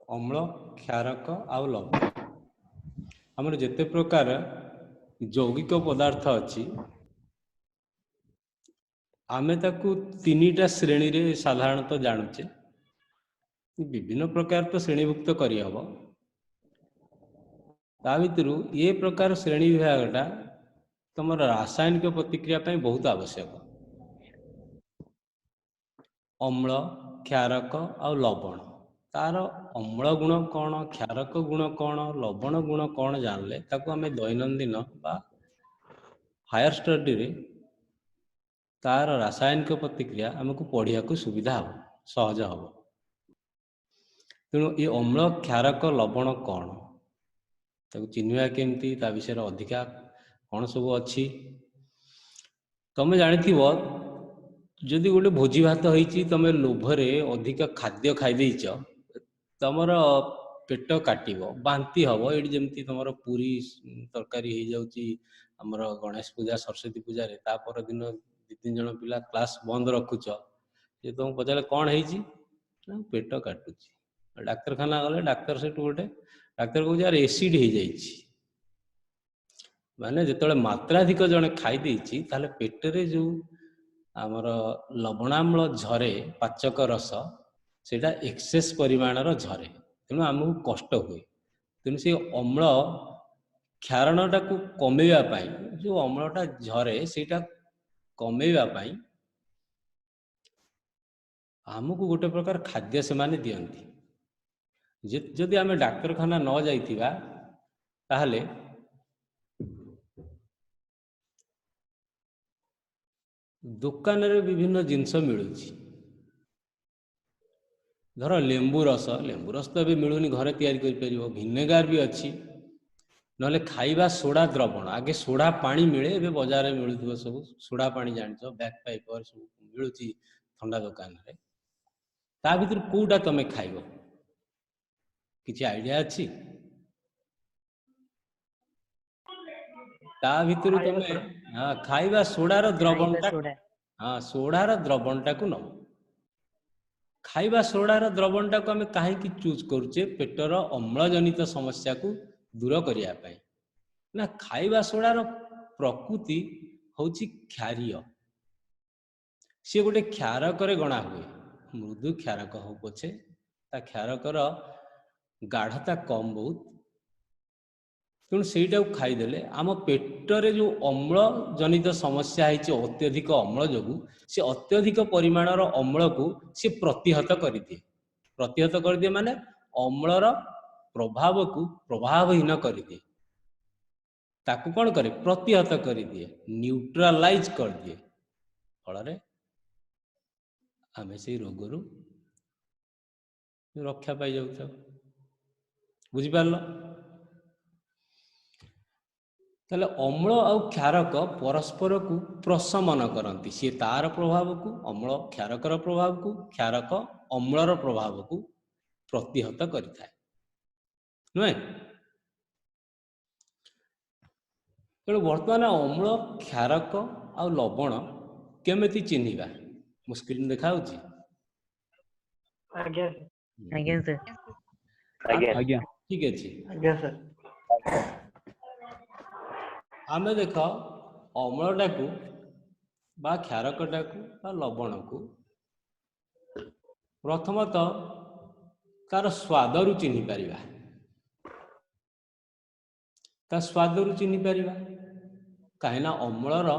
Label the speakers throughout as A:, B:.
A: अम्ल क्षारक आउ लवण आमर जिते प्रकार यौगिक पदार्थ अच्छी आमे ताकू तीनिटा श्रेणी रे साधारणतः जानूचे विभिन्न प्रकार तो श्रेणीभुक्त करहब ता भितर ये प्रकार श्रेणी विभागटा तुम रासायनिक प्रतिक्रिया बहुत आवश्यक। अम्ल क्षारक आउ लवण तार अम्ल गुण कौन क्षारक गुण कौन लवण गुण कौन जानले ताकू आमे दैनंदिन बा हायर स्टडी रे तार रासायनिक प्रतिक्रिया आमको पढ़िया को सुविधा हम सहज हम। तेणु ये अम्ल क्षारक लवण कौन ताकू चिन्हवा केमती ता विषय अधिका कौन सब अच्छी तुम जानी जदि गोटे भोजी भात होती तुम लोभरे अधिक खाद्य खाई तुमर पेट काटब बांती हम ये जमी तुम पूरी तरकारी हो जाऊँगी आमर गणेश पूजा सरस्वती पूजा रे तापर दिन दि तीन जन पिला क्लास बंद रखुच ये तुमको पचारे कौन है पेट काटुची डाक्तरखाना गले डाक्तर से गोटे डाक्तर कह यार एसिड हो जाइए माने जिते मात्राधिक जड़े खाई ताले पेटरे जो आमर लवणाम्ल झरे पाचक रस सेटा एक्सेस परिमाणर झरे तेणु आमको कष्ट हुए तेणु से अम्ल क्षारणटा को कमेवा जो अम्लटा झरे सेटा कमेवा आमको गोटे प्रकार खाद्य से माने दियंती जदि आमे डाक्तरखाना न जाइथिबा ताहले दुकान रे विभिन्न जिनस मिलूची धर लेंबू रस तो भी मिलूनी घरे तैयारी कर परिबो विनेगार भी अच्छी नले खाइबा सोडा द्रवण आगे सोडा पानी मिले ए बाजार में मिलुथिबो सब सोडा पानी जानछो बैक पाइपर सब मिलूची ठंडा दुकान रे ता भीतर कोटा तमे खाइबो किछि आइडिया अछि ता भीतर तमे हां खाइबा सोडार द्रवणटा हां सोडार द्रवणटा को न खाइबा सोडार द्रवणटा को आमे काहे कि चूज करूचे पेटर अम्ल जनित समस्या को दूर करिया पाई ना खाइबा सोडार प्रकृति होची क्षारीय सी गोटे क्षारक गणा हुए मृदु क्षारक हो पछे ता क्षारकर गाढ़ता कम बहुत तेणु से खाईदे आम पेटरे जो अम्ल जनित समस्या है अत्यधिक अम्ल जो सी अत्यधिक परिमाणर अम्ल को सी प्रतिहत कर दिए माने अम्लर प्रभाव को प्रभावहीन कर दिए ताकू कौन करे प्रतिहत कर दिए न्यूट्रालाइज कर दिए फल आम से रोग रक्षा पाई जाऊ बुझिपार ताले अम्ल और क्षारक परस्पर को प्रशमन करती सी तार प्रभाव को अम्ल क्षारकर प्रभाव को क्षारक अम्लर प्रभाव को प्रतिहत करिथाए नुहे तेणु बर्तमान अम्ल क्षारक आ लवण केमिति चिन्हिबा मो स्क्रीन देखा ठीक अच्छे आमे देख अम्लटा को बा क्षारकटा को बा लवण को प्रथमतः तार स्वाद रु चिन्हि पारिबा ता स्वाद रु चिन्हि पारिबा कहीं अम्लर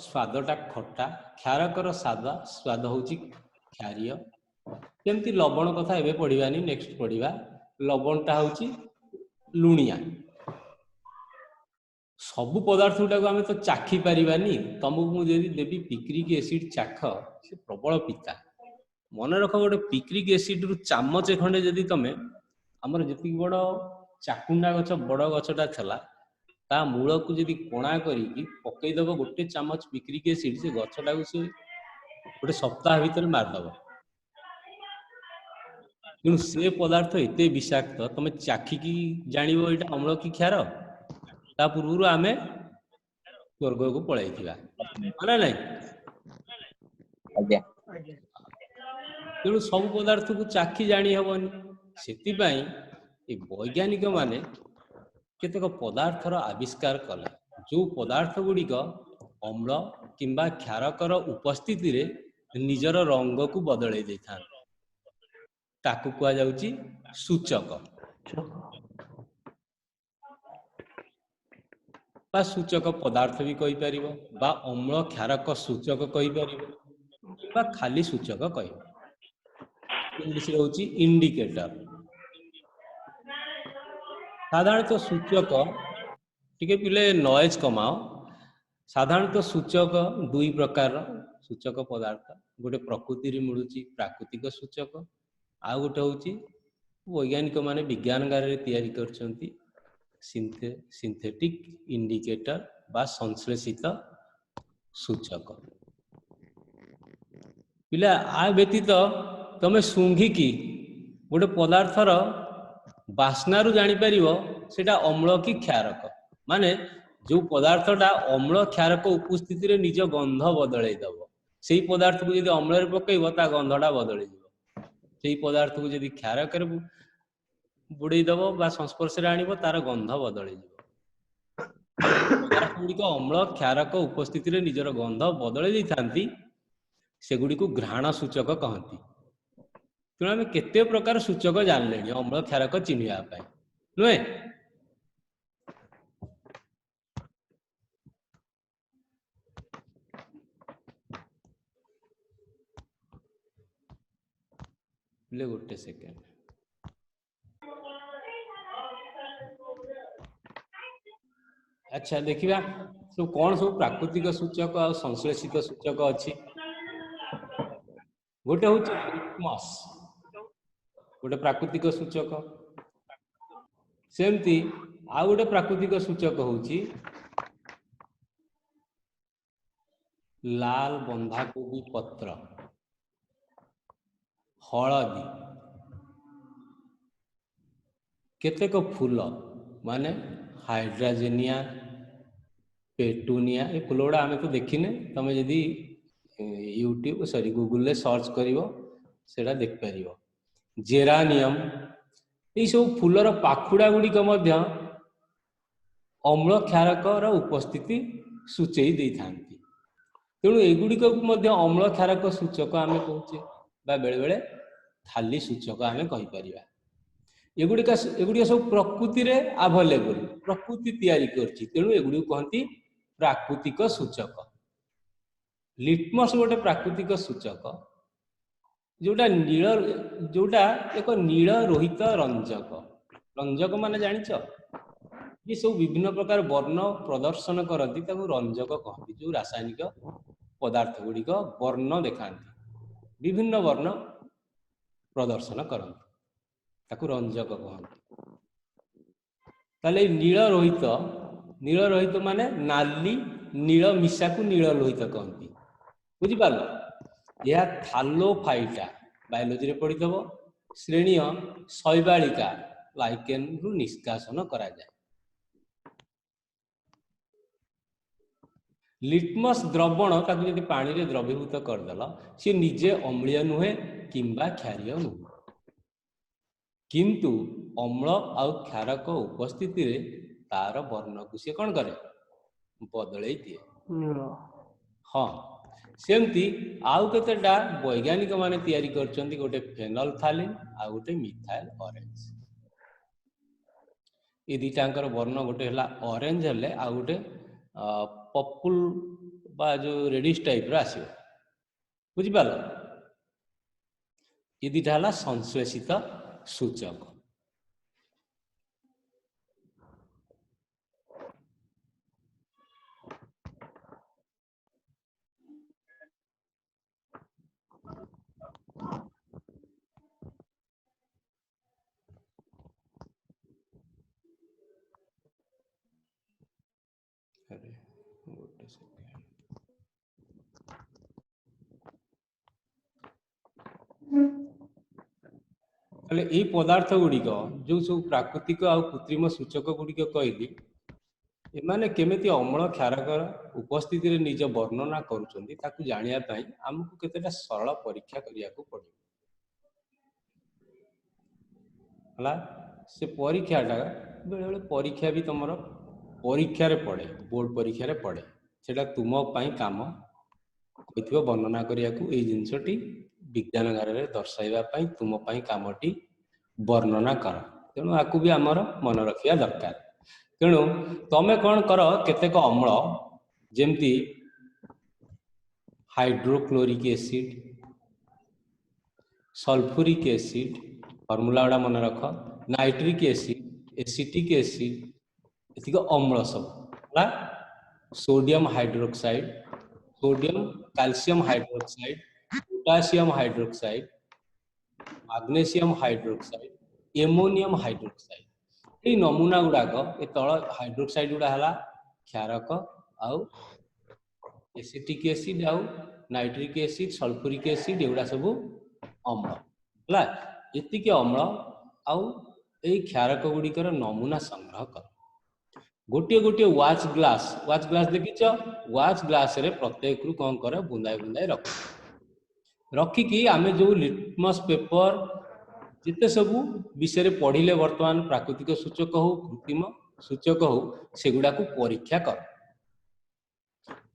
A: स्वादटा खट्टा क्षारकर स्वाद होची क्षारीय केमती लवण कथा एबे पढ़िबानी नेक्स्ट पढ़िबा लवणटा होची लुणिया सबु पदार्थ गुटा आम तो चाखी पारिबानी तुमको मुझे देवी पिक्रिक एसिड चाख से प्रबल पिता मन रख गोटे पिक्रिक एसिड रु चामचे खंडे जदि तुम आमर जी बड़ चाकुंडा गछ बड़ गछटा थला ता मूल को जदि कोणा करी पकईदब गोटे चामच पिक्रिक एसिड से गछटा को से गोटे सप्ताह भीतर मारदब तेणु से पदार्थ एत विषाक्त तुम चाखिकी जान यहाँ अम्ल कि क्षार ता पूर्व आम स्वर्ग को पलैथिबा ना नहीं तेणु सब पदार्थ को चाखी जानी हेबनी ସେଥିପାଇଁ ଏ ବୈଜ୍ଞାନିକ ମାନେ କେତେକ ପଦାर्थର ଆବିଷ୍କାର କଲେ ଯେଉଁ ପଦାର୍ଥ ଗୁଡ଼ିକ ଅମ୍ଳ କିମ୍ବା କ୍ଷାରକର ଉପସ୍ଥିତିରେ ନିଜର ରଙ୍ଗକୁ ବଦଳେଇ ଦେଇଥାନ୍ତି ତାକୁ କୁହାଯାଉଛି ସୂଚକ ବା ସୂଚକ ପଦାର୍ଥ ବି କହିପାରିବ ବା ଅମ୍ଳ କ୍ଷାରକ ସୂଚକ କହିପାରିବ କିମ୍ବା ଖାଲି ସୂଚକ କହିବ ଇଂଲିଶରେ ହେଉଛି ଇଣ୍ଡିକେଟର। ସାଧାରଣତଃ ସୂଚକ ଟିକେ ପିଲେ ନଏଜ କମାଅ। ସାଧାରଣତଃ ସୂଚକ ଦୁଇ ପ୍ରକାର ସୂଚକ ପଦାର୍ଥ ଗୋଟେ ପ୍ରକୃତିରେ ମିଳୁଛି ପ୍ରାକୃତିକ ସୂଚକ ଆଉ ଗୋଟେ ହେଉଛି ବୈଜ୍ଞାନିକ ମାନେ ବିଜ୍ଞାନଗାରରେ ତିଆରି କରିଛନ୍ତି ସିନ୍ଥେଟିକ୍ ଇଣ୍ଡିକେଟର ବା ସଂଶ୍ଳେଷିତ ସୂଚକ। ପିଲା ଆ ବ୍ୟତୀତ ତମେ ଶୁଙ୍ଘିକି ଗୋଟେ ପଦାର୍ଥର ବାସ୍ନାରୁ ଜାଣିପାରିବ ସେଟା ଅମ୍ଳ କି କ୍ଷାରକ ମାନେ ଯେଉଁ ପଦାର୍ଥଟା ଅମ୍ଳ କ୍ଷାରକ ଉପସ୍ଥିତିରେ ନିଜ ଗନ୍ଧ ବଦଳେଇ ଦେବ ସେଇ ପଦାର୍ଥକୁ ଯଦି ଅମ୍ଳରେ ପକେଇବ ତା ଗନ୍ଧଟା ବଦଳିଯିବ ସେଇ ପଦାର୍ଥକୁ ଯଦି କ୍ଷାରକରେ ବୁଡ଼େଇ ଦେବ ବା ସଂସ୍ପର୍ଶରେ ଆଣିବ ତାର ଗନ୍ଧ ବଦଳିଯିବ। ପଦାର୍ଥ ଗୁଡ଼ିକ ଅମ୍ଳ କ୍ଷାରକ ଉପସ୍ଥିତିରେ ନିଜର ଗନ୍ଧ ବଦଳେଇ ଦେଇଥାନ୍ତି ସେଗୁଡ଼ିକୁ ଘ୍ରାଣ ସୂଚକ କହନ୍ତି। ତେଣୁ ଆମେ କେତେ ପ୍ରକାର ସୂଚକ ଜାଣିଲେଣି ଅମ୍ଳ କ୍ଷାରକ ଚିହ୍ନିବା ପାଇଁ ନୁହେଁ? ଗୋଟେ ସେକେଣ୍ଡ। ଆଚ୍ଛା ଦେଖିବା ସବୁ କଣ ସବୁ ପ୍ରାକୃତିକ ସୂଚକ ଆଉ ସଂଶ୍ଳେଷିତ ସୂଚକ ଅଛି। ଗୋଟେ ହଉଛି ଲିଟମସ୍ ଗୋଟେ ପ୍ରାକୃତିକ ସୂଚକ। ସେମିତି ଆଉ ଗୋଟେ ପ୍ରାକୃତିକ ସୂଚକ ହଉଛି ଲାଲ ବନ୍ଧାକୋବି ପତ୍ର, ହଳଦୀ, କେତେକ ଫୁଲ ମାନେ ହାଇଡ୍ରାଜେନିଆ, पेटूनिया ये फूल गुड़ा आम तो देखने तुम जदि यूट्यूब सॉरी गूगल सर्च करिवो सेटा देख पारिवो। जेरानियम ये सब फूलर पाखुड़ा गुड़िक अम्ल क्षारकर उपस्थिति सूचई दे था। तेणु एगुड़िक अम्ल क्षारक सूचक आम कहे बेले बेले खाली सूचक आम कहीपर। एगुड़िक सब प्रकृति रे अवेलेबल प्रकृति तैयारी करछि तेणु एगुड़ी कहती प्राकृतिक सूचक। लिटमस गोटे प्राकृतिक सूचक जोटा नील जोटा एक नील रोहित रंजक। रंजक माने जानिच ये सब विभिन्न प्रकार वर्ण प्रदर्शन करती रंजक कहती जो रासायनिक पदार्थ गुड़िक वर्ण देखाती विभिन्न वर्ण प्रदर्शन करती ताकू रंजक कहती। ताले नील रोहित माने नाली नील मिशा को नील लोहित कहती बुझिपार। यह थालोफाइटा बायोलॉजी रे पढ़िथबो श्रेणी शैवालिका लाइकेन रु निष्कासन करा जाए। लिटमस द्रवण ताकू यदि पानी रे द्रवीभूत करदेल सी निजे अम्लीय नुहे किंबा क्षारीय नुहे किंतु अम्ल आउ क्षारक उपस्थिति रे तार वर्ण को सी कौन करे बदलई दिए। हाँ सेमती आउ केतेटा वैज्ञानिक माने तैयारी करचंती गोटे फेनोल्फथालीन आ गोटे मिथाइल ऑरेंज। ये दुटांकर वर्ण गोटे हला ऑरेंज हेले आ गोटे पर्पल बा जो रेडिश टाइप रो आसीबो बुझिपाल। ये दुटा हला संश्लेषित सूचक। ये पदार्थ गुड़िक जो सब प्राकृतिक आ कृत्रिम सूचक गुड़िक कहली एमाने केमिति अम्ल क्षारकर उपस्थिति रे निज वर्णना करूछंती ताकू जानिया पई हमकु केतेटा सरल परीक्षा करिया को पड़े। हला से परीक्षाटा बेले बेले परीक्षा भी तुम परीक्षा पड़े बोर्ड परीक्षा पड़े सेटा तुम काम कही वर्णना करने को ये जिनसटी विज्ञान गार में दर्शाइवाई तुम कामटी वर्णना कर तेणु आपको भी आमर मन रखा दरकार तेणु तमें कौन कर केतेक अम्ल जमती hydrochloric acid sulphuric acid formula गुड़ा मन रख नाइट्रिक एसिड एसिटिक एसिड ये अम्ल सब sodium hydroxide sodium calcium hydroxide potassium hydroxide magnesium hydroxide ammonium hydroxide ये नमूना गुड़ाक ये तल हाइड्रोक्साइड गुड़ा है क्षारक आउ एसिटिक एसिड आउ नाइट्रिक एसिड सल्फ्यूरिक एसिड एगुड़ा सब अम्ल है ये अम्ल आउ क्षारक गुड़िकर नमूना संग्रह कर गोटे गोटे वाच ग्लास देखिच वाच ग्लास रे प्रत्येक रु कौन कर बुंदाए बुंदाए रखिकी आम जो लिटमस पेपर जिते सब विषय पढ़िले वर्तमान प्राकृतिक सूचक हो कृत्रिम सूचक हो सेगुड़ा को परीक्षा कर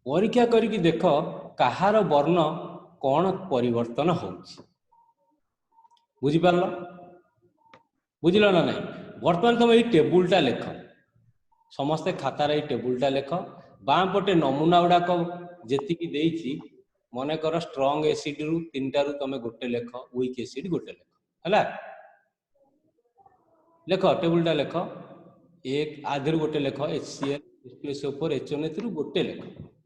A: परीक्षा करके देख कहार वर्ण कौन परिवर्तन हो बुझिपार बुझल ना नहीं वर्तमान तुम ये टेबुलटा लेख समस्ते खातार ये टेबुलटा लेख बाँ पटे नमूना गुड़ाक जी मन कर स्ट्रंग एसिड रु 3टा रु तुम गोटे लेख वीक एसिड गोटे लेख है लेख टेबुलटा लेख एक आधे गोटे लेख HCl H2SO4 HNO3 रु गोटे लेख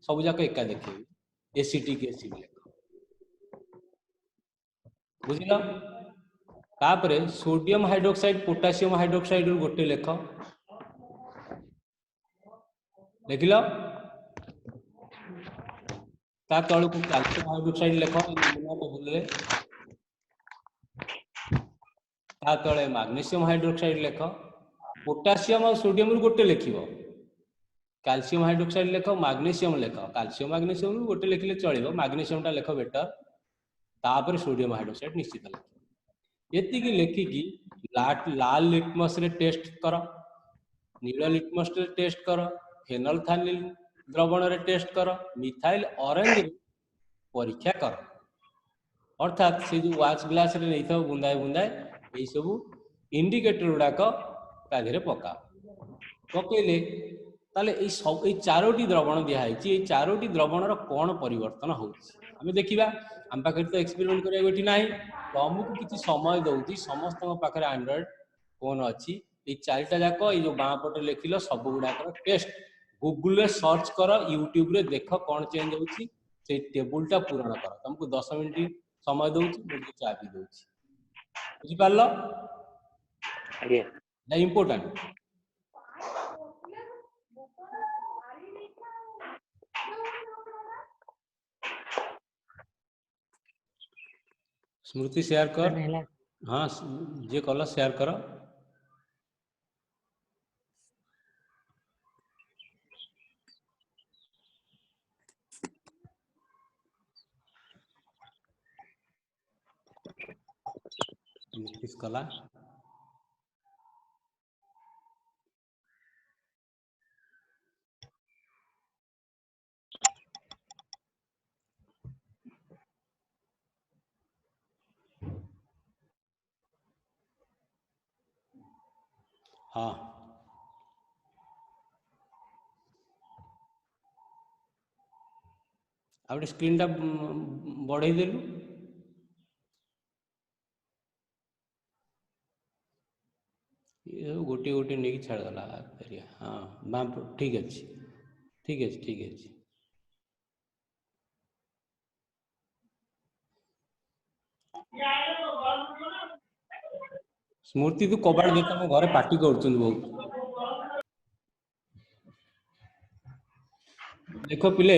A: सब जाक एका देखे एसिटिक एसिड लेख बुझल तापरे सोडियम हाइड्रोक्साइड पोटासियम हाइड्रोक्साइड रु गोटे लेख लिखल ता तल को कैल्शियम हाइड्रोक्साइड लेख टेबुल ता तले मैग्नीशियम हाइड्रोक्साइड लेख पोटासियम और सोडियम रु गोटे लिख कैल्शियम हाइड्रोक्साइड लेख मैग्नीशियम लेख कैल्शियम मैग्नीशियम रु गोटे लिखले चलो मैग्नीशियम टा लेख बेटर तापर सोडियम हाइड्रोक्साइड निश्चित लिख ये लिखिकी लाल लिटमस रे टेस्ट कर नील लिटमस रे टेस्ट कर फेनोल्फथालीन द्रवण रे टेस्ट कर मिथाइल ऑरेंज परीक्षा कर अर्थात से जो वाच ग्लास रे नहीं था बुंदाए बुंदाए यही सब इंडिकेटर गुड़ाक ताधे पका पकईले ताले सब ये 4टी द्रवण दिखाई चारोटी द्रवणर कौन परिवर्तन होमें देखा आम पाखे तो एक्सपेरिमेंट करा ना तुमको किसी समय दौर समस्त पाखे एंड्रॉइड फोन अच्छी ये 4टा जाक ये जो बाँ पटे लिखिल सब गुड़ाक टेस्ट गूगल सर्च कर यूट्यूब रे देख कौन चेंज होची से टेबुलटा पूरण कर तुमको 10 मिनिट समय दूसरी चा पी दूसरी बुझिपार इम्पोर्टाट स्मृति शेयर कर हाँ जे कल शेयर कर किस कला हाँ आउट स्क्रीन टा बढ़े देलु ये गोटे गोटे नहीं छाड़गला हाँ बाँ ठीक अच्छे ठीक अच्छे ठीक अच्छे स्मृति तू कबाड़ देता मैं घरे पार्टी कर बहुत देख पिले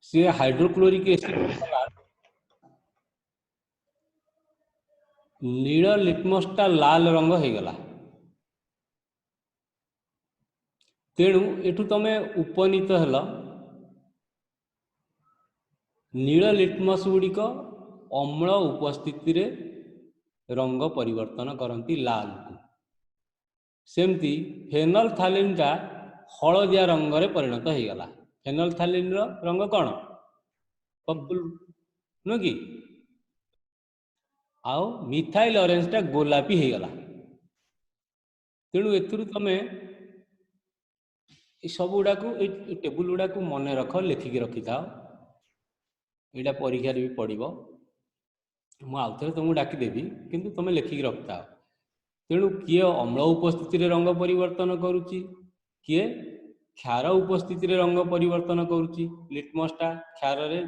A: सी हाइड्रोक्लोरिक एसिड नील लिटमसटा लाल रंग हो गला तेणु एठू तमे उपनीत हेल नील लिटमस गुड़िक अम्ल उपस्थिति रे रंग परिवर्तन करती लाल को। सेमती फेनोल्फथालीन टा हलदिया रंग रे परिणत हो गला। फेनोल्फथालीन रो रंग कौन? पर्पल नु कि आउ मिथाइल ऑरेंज टा गोलापी हो गला। तेणु एथुरु तमे सब गुड़ा को टेबुल गुड़ा को मन रख लिखिकी रखी था। यहाँ परीक्षा भी पड़ो मुझे तुमको डाकिदेवी किंतु तुम लिखिकी रखी था। तेणु किए अम्ल उपस्थिति रंग परिवर्तन करुच्ची, किए क्षार उपस्थिति रंग परिवर्तन करुच्ची। लिटमसटा क्षार रे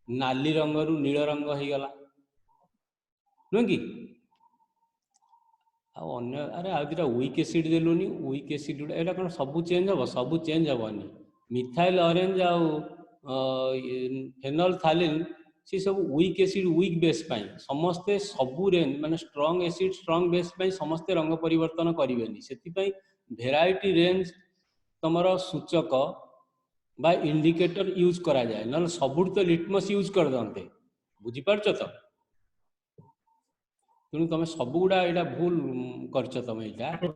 A: नाली रंग रु नील रंग हो गला नुह कि अरे आ दुटा वीक एसिड देलुनी। वीक एसिड गुड़ा यहाँ कौन सब चेंज हम? सब चेंज हेनी। मिथाइल ऑरेंज आउ फेनोल्फथालीन सी सब वीक एसिड वीक बेस समस्ते सबू रेंज माने स्ट्रॉन्ग एसिड स्ट्रॉन्ग बेस समस्ते रंग परिवर्तन करेंगे। से भेराइटी रेंज तुमर सूचक बा इंडिकेटर यूज करा जाए ना सब तो लिटमस यूज कर दे। बुझीपार तो? तेणु तुम सब गुड़ा यहाँ भूल कर तुम यहाँ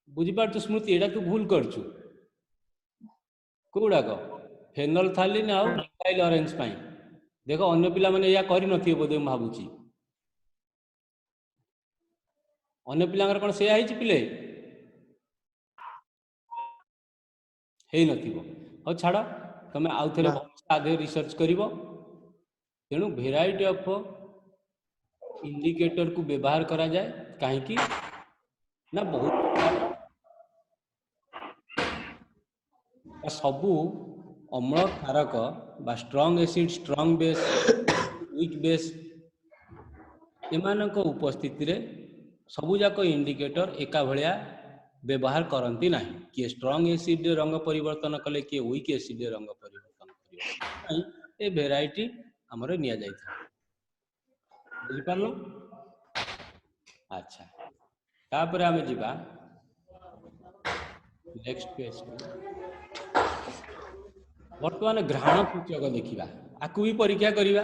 A: बुझीपार स्मृति यहाँ तू भूल कर कौड़ाक फेनोल्फथालीन आउ मिथाइल ऑरेंज देख अन्य पिला माने या करि नथिबे बोधे मैं भावुची। अन्य पिलांगर कौन से पिले हे नथिबो। हो छाड़ तुम आउ थे आगे रिसर्च करिवो। तेणु भेराइटी ऑफ इंडिकेटर को व्यवहार करा जाए कहीं ना बहुत सबू अम्ल क्षारक बा strong acid strong base weak base एमानक उपस्थिति रे सबुजाक इंडिकेटर एका भलिया व्यवहार करती ना। किए स्ट्रॉन्ग एसिड रंग परिवर्तन कले किए वीक एसिड रंग परिवर्तन ए भेराइटी हमर निया जाय था। बुझी पारलो? अच्छा तापर आमे जिबा नेक्स्ट पेज। वर्तमान घ्राण सूचक देखिबा आकु भी परीक्षा करिबा।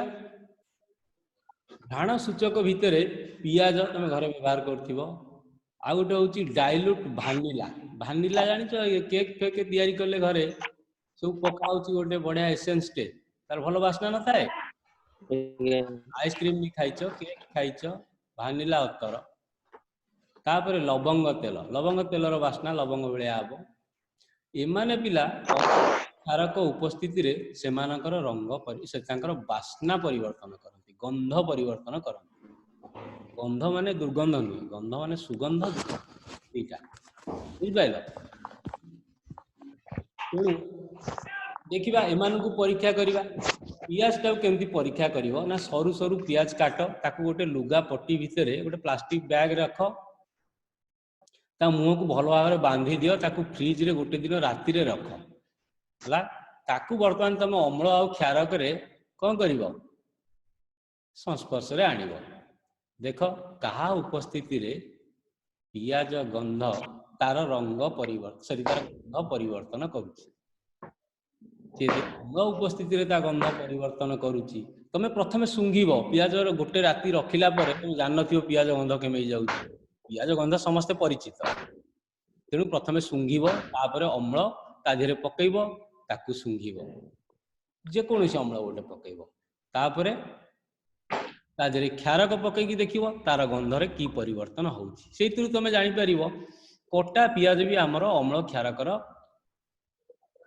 A: घ्राण सूचक भितर पियाज तुम घर व्यवहार करथिबो। आ गोटे हूँ डाइल्यूट भानिला। भानिला जान केक फेक तैयारी कले घरे सब पकाऊ गोटे बढ़िया एसेंस टे तार भल बास्ना न थाए। आइसक्रीम भी खाइच केक खाइच भानिला अतर तापर लवंग तेल बास्ना लवंग भाया हम। एमाने पिला क्षारक उपस्थिति रे सेमानकर रंग बास्ना परिवर्तन करती गंध परिवर्तन करती। गंध माने दुर्गंध नुहे गंध माने सुगंध दुईटा बुझिपाल। देखिबा एमान को परीक्षा करिबा। पियाज टाक केमती परीक्षा करिवो ना सरू सरू पियाज काट ताकू गोटे लुगा पट्टी भितर गोटे प्लास्टिक बैग रख ता मुह को भल भाव बांधी दियो ताकू फ्रिज रे गोटे दिन राति रे रख हला। ताकू वर्तमान तुम अम्ल आ क्षारक रे कौन करिवो संस्पर्श रे आनिवो। देख कहा उपस्थिति रे पियाज गंध तार रंग परिवर्तन तार गंध परिवर्तन करुछि। उपस्थिति रे ता गंध परिवर्तन करुछि। तमे प्रथमे सुंघिब पियाज गोटे राति रखिला परे तुम जान नथिबो पियाज गंध केमे जाउछि। पियाज गंध समस्ते परिचित तेणु प्रथमे सुंघिब तापरे अम्ल ता धीरे पकईब ताकू सुंघिब जेकोसी अम्ल गोटे पकईब तापरे ता धीरे क्षारक पकईकी देखिब तार गंधरे की परिवर्तन होउछि। सेइतरु तमे जानि परिबो कटा पियाज भी आमर अम्ल क्षारकर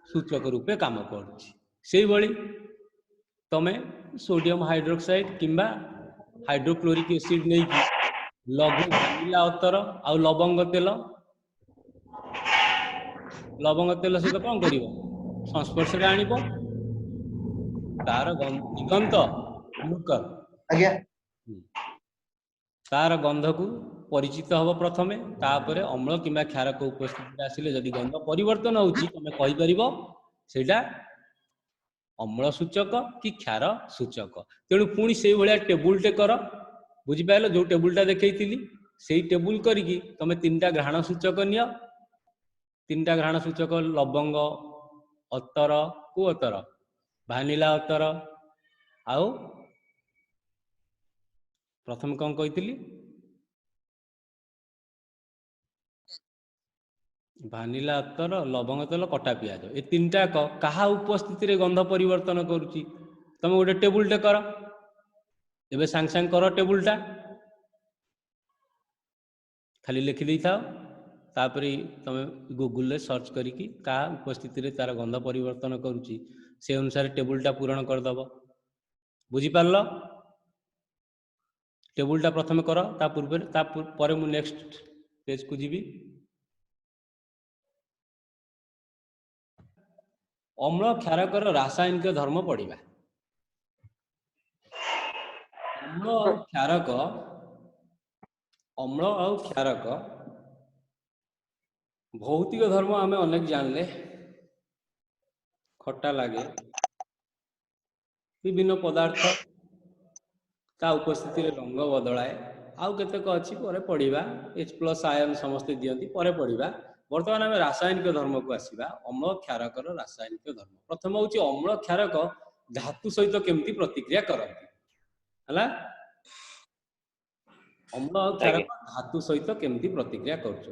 A: सूचक रूपे काम करुछि। सेई भली तमे सोडियम हाइड्रोक्साइड किंबा हाइड्रोक्लोरिक एसिड नहीं की लघु भानिला अतर आ लवंग तेल सहित कौन कर संस्पर्श आनिब तार दिगंत तार गंध को परिचित हम प्रथमे तापर अम्ल किंबा क्षारक उपस्थिति आसिले जदि गंध परिवर्तन होउछि तमे कहि परिबो सेटा अम्ल सूचक कि क्षार सूचक। तेणु पुणी से भाया टेबुल टे कर बुझिपाल जो टेबुलटा देखी से टेबुल करिकी तमे तीनटा घ्राण सूचक नियो। तीनटा घ्राण सूचक लवंग अतर को अतर भानिला अतर आउ प्रथम कौन कही भानिला अतर लवंग तेल कटा पियाज ए तीन टाक क्या उपस्थित गंध परिवर्तन करुच्ची तुम गोटे टेबुलटे कर एबे सांग सांग कर टेबुलटा खाली लिखिदे था तापरे तुम गूगल सर्च करिकी क्या उपस्थित तार गंध परिवर्तन करुच्ची से अनुसार टेबुलटा पूरण करदब बुझीपार टेबुलटा प्रथम कर पूर्व मु नेक्स्ट पेज को जीवी अम्ल क्षारकर रासायनिक धर्म पढ़ा अम्ल और क्षारक अम्ल और क्षारक भौतिक धर्म आम अनेक जानले खट्टा लगे विभिन्न पदार्थ ता उपस्थिति रंग बदलाए आउ केतेक अच्छी पर पढ़ा H+ आयन समस्ते दियंती पर पढ़ा बर्तमान आम रासायनिक धर्म को आसवा अम्ल क्षारकर रासायनिक धर्म प्रथम हूँ अम्ल क्षारक धातु सहित केमती प्रतिक्रिया करती है अम्ल और क्षारक धातु सहित केमती प्रतिक्रिया कर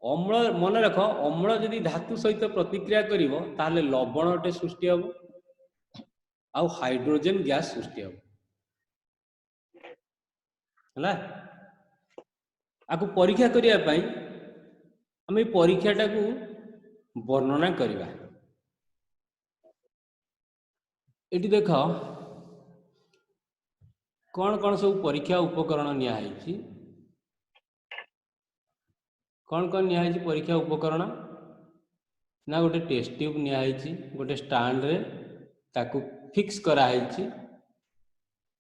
A: अम्ल मन रख अम्ल जदि धातु सहित प्रतिक्रिया करिवो ताले लवणटे सृष्टि हम आउ हाइड्रोजन गैस सृष्टि हम है आपको परीक्षा करने आम परीक्षाटा को वर्णना करवा ये देख कौन कौन सब परीक्षा उपकरण नियाई कौन कौन नियाई परीक्षा उपकरण ना गोटे टेस्ट ट्यूब नियाई गोटे स्टैंड रे ताकू फिक्स कराई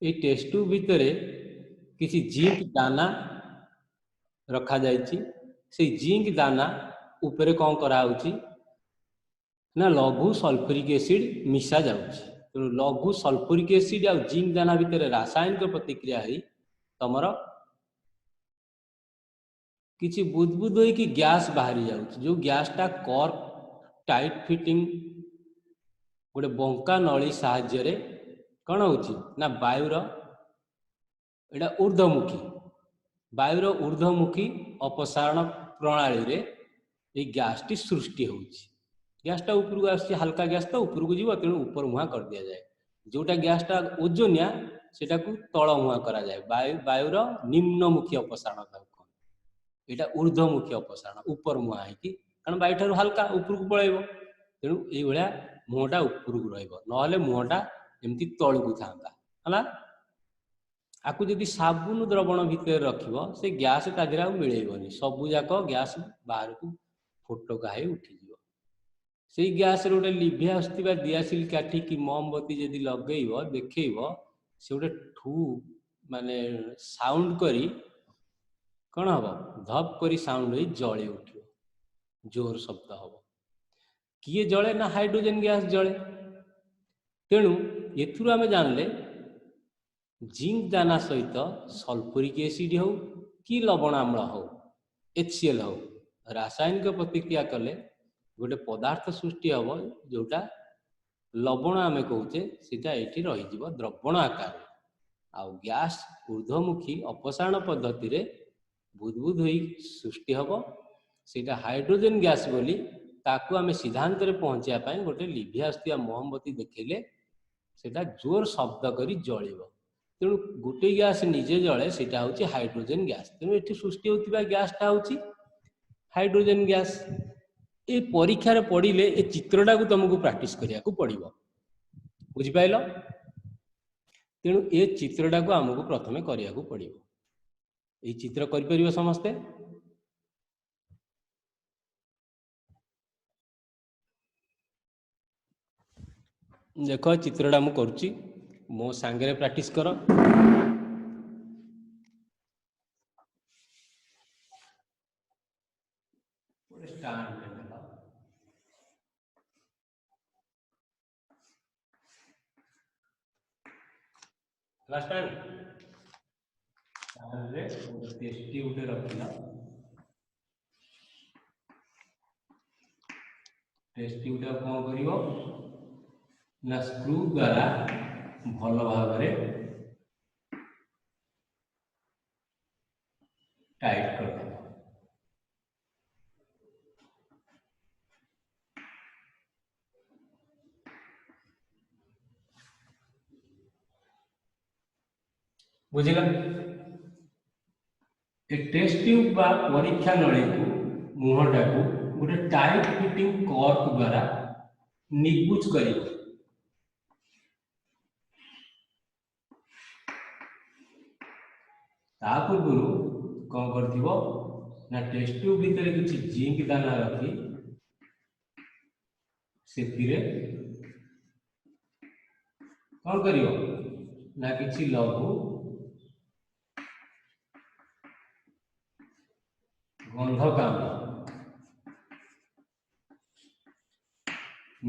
A: ये टेस्ट ट्यूब भितर किसी जिंक दाना रखा जाइए से जिंक दाना उपरे कौन कराउची ना लघु सल्फ्यूरिक एसिड मिसा जाउची तो लघु सल्फ्यूरिक एसिड आ जिंक दाना भितर रासायनिक प्रतिक्रिया ही तमर किसी बुदबुद हो कि गैस बाहरी जाउची जो गैसटा कर्क टाइट फिटिंग गोटे बंका नली साहाय्य कौन होची ना वायुर एटा ऊर्ध्वमुखी वायुर ऊर्ध्वमुखी अपसारण प्रणाली रे ये गैस टी सृष्टि होची गैसटा ऊपर को हल्का गैस तो ऊपर को जीव तेणु ऊपर मुहां कर दिया जाए जोटा गैसटा ओजनिया सेटा को तल मुहां करा जाए वायुर निम्नमुखी अपसारण यहाँ ऊर्ध्वमुखी अपसारण ऊपर मुहां है कारण वायु ठार हल्का ऊपर को पलैब तेणु ये मुहटा ऊपर को रहा मुहटा एमती तल को था है आपको जदि साबुन द्रवण भितर रखिब से गैस ता देहरे मिलेबनी सबूजाक गैस बाहर को फोटका हो उठीज से गैस गोटे लिभि आसुवा दियासिल काठी कि मोमबत्ती जदि लगेब देखब से गोटे ठू माने साउंड करी कौन हम धप करी साउंड हो जले उठ जोर शब्द हम किए जले ना हाइड्रोजन गैस जले तेणु एथुरु आमे जानले जिंक दाना सहित सल्फ्यूरिक एसिड हो कि लवणाम्ल हो HCl हो रासायनिक प्रतिक्रिया कले गोटे पदार्थ सृष्टि हम जोटा लवण आमे कहूचे सीटा ये रही द्रवण आकार आउ गैस ऊर्ध्वमुखी अपसारण पद्धति रे बुदबुद हो सृष्टि हम सीटा हाइड्रोजन गैस बोली ताकू आमे सिद्धांत रे पहुँचापी गोटे लिभि आसुवा मोमबत्ती देखले सेटा जोर शब्द करी जलिब तेणु गोटे गैस निजे जले सीटा हूँ हाइड्रोजन गैस तेणु ये सृष्टि होता गैसटा हूँ हाइड्रोजन गैस ये परीक्षा रे पढ़िले ए चित्रटा को तुमको प्रैक्टिस करिया को पड़िबो बुझिपाइल तेणु ए चित्रटा को आमको प्रथमे करिया को पड़िबो ए चित्र करि परिबो समस्ते देख चित्रटा मु करूची मो सांगे प्रैक्टिस कर टेस्ट ट्यूबटा कौन करिवो ना स्क्रू द्वारा भल भाव टाइट कर देना। बुझिला? ए टेस्ट ट्यूब बा परीक्षा नली को मुहटा को गोटे टाइट फिटिंग कर्क द्वारा निबुज करी ता पूर्व कौन करथिबो ना टेस्ट ट्यूब भीतर किछि जिंक दाना रखी सेतिरे कौन करियो ना किछि लघु गंधक आम्ल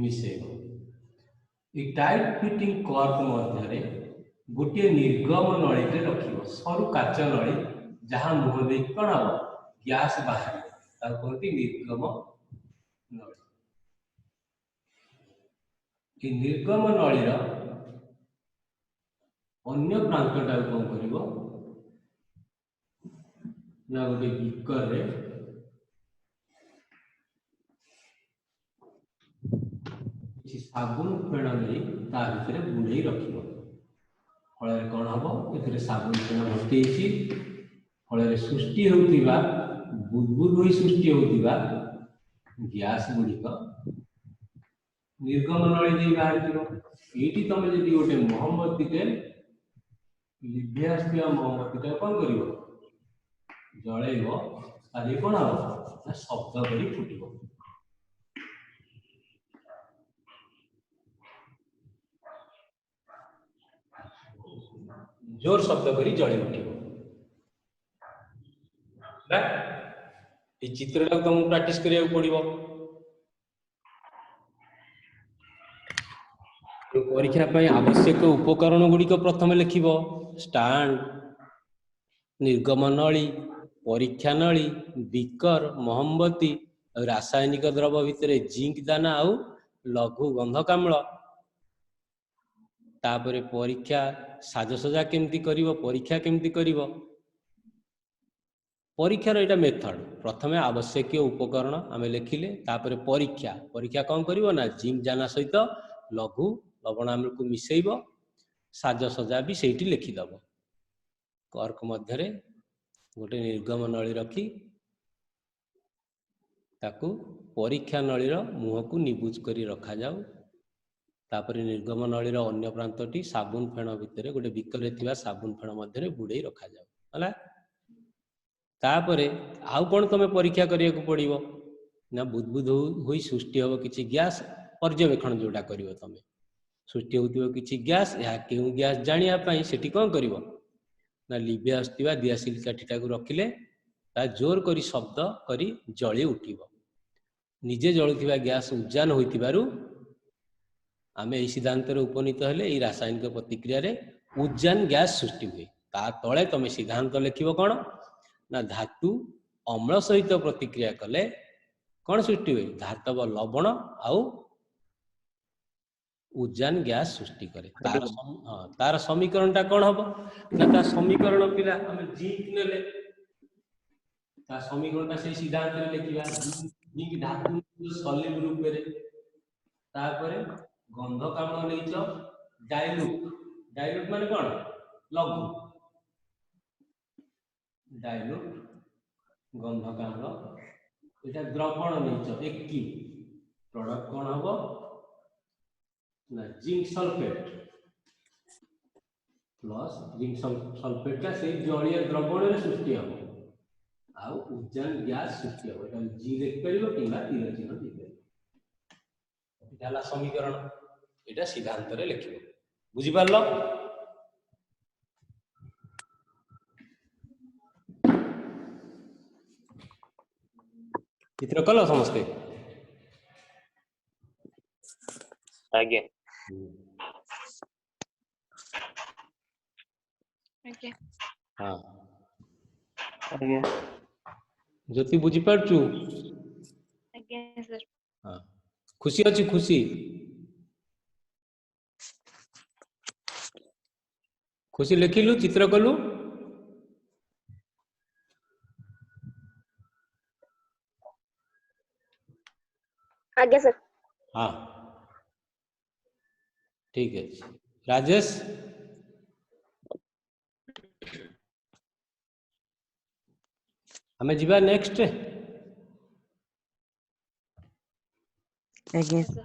A: मिसेब। ए टाइट फिटिंग कर्क मध्य गोटे निर्गम नली रखियो सरू काच नली जहाँ मुह दे कौन हम गैस बाहर कहते निर्गम नली। निर्गम नली अन्य प्रांतटा कौन कर गोटे बिकर रे साबुन फेण नहीं भितर बुड़े रखिब फल कौन हम ए साबुन फेण भर्ती फल सृष्टि होता बुदबुद हो सृष्टि होता गैस गुड़िक निर्गम नली दे बाहर ये तुम जब गोटे मोहम्मती लिभे आसुवा मोहम्मती कौन कर जलैब ताली कौन हम शब्द कर फुटब जोर शब्द करी जली उठिब। चित्रटा तुमको प्रैक्टिस करिया पड़िबो। परीक्षा पई आवश्यक उपकरण गुड़िक प्रथम लिखिब स्टैंड निर्गम नली परीक्षा नली बिकर मोहम्मती रासायनिक द्रव्य भितर जिंक दाना आउ लघु गंधकाम्ल तापर परीक्षा साजसजा केमती करिवो परीक्षा केमती करिवो परीक्षार एटा मेथड प्रथमे आवश्यक उपकरण आमे लिखिले तापर परीक्षा परीक्षा कौन करिवो ना जिंक दाना सहित लघु लवणाम्ल को मिसेइब साजसजा भी सेठी लिखिदब कर्क मध्य गोटे निर्गम नली रखी ताकू परीक्षा नलीर मुह को निबुज करी रखा जाऊ तापर निर्गम नलीर अन्य प्रांतटी साबुन फेण भितर गोटे बिकर थिबा साबुन फेण मध्य बुड़े रखा जाऊ हला तापरे आउ कोन तमे परीक्षा करिया को पड़िबो ना बुदबुद होई सृष्टि होबो किछि गैस पर्यवेक्षण जोटा करिवो तमे सृष्टि होतिबो किछि गैस या केउ गैस जानिया पई सेठी कोन करिवो ना लिभे आसुवा दियासिल काठीटा को रखिले ता जोर करी शब्द करी जली उठिबो निजे जळुथिबा गैस उज्जान होइतिबारु आमे एई सिद्धांत उपनीत हेले एई रासायनिक प्रतिक्रिया रे उज्जान गैस सृष्टि हुए ता तळे तमे सिद्धांत लिखिबो कोन ना धातु अम्ल सहित प्रतिक्रिया कले कौन सृष्टि हुए धातव लवण आउ उज्जान गैस सृष्टि करे तार समीकरण टा कौन हम ना ता समीकरण पिला हमें जिंक नेले ता समीकरण ता से सिद्धांत रे लिखिबा जिंक धातु सॉलिड रूप रे तापर गंधकाम्ल नेइछ डाइल्यूट डाइल्यूट माने कौन लघु डाइल्यूट गंधकाम्ल एटा द्रवण नेइछ एक्की प्रोडक्ट कौन हम ना zinc sulphate plus zinc sulphate का से जलीय द्रवण रे सृष्टि हम आउ उज्जान गैस सृष्टि हम एटा जी लिख परिबो किबा तीर चिन्ह दे परिबो एटा समीकरण एटा सिद्धांत रे लिखिबो बुझि पारलो चित्र कलो समस्ते
B: आगे
C: आगे
A: हां
B: आगे
A: ज्योति बुझी पारचू
C: आगे सर
A: हां खुशी अछि खुशी खुशी लिखिलु चित्र कलु
D: आगे सर।
A: हाँ ठीक है राजेश हमें जीवा नेक्स्ट
E: आगे
C: Yes, sir.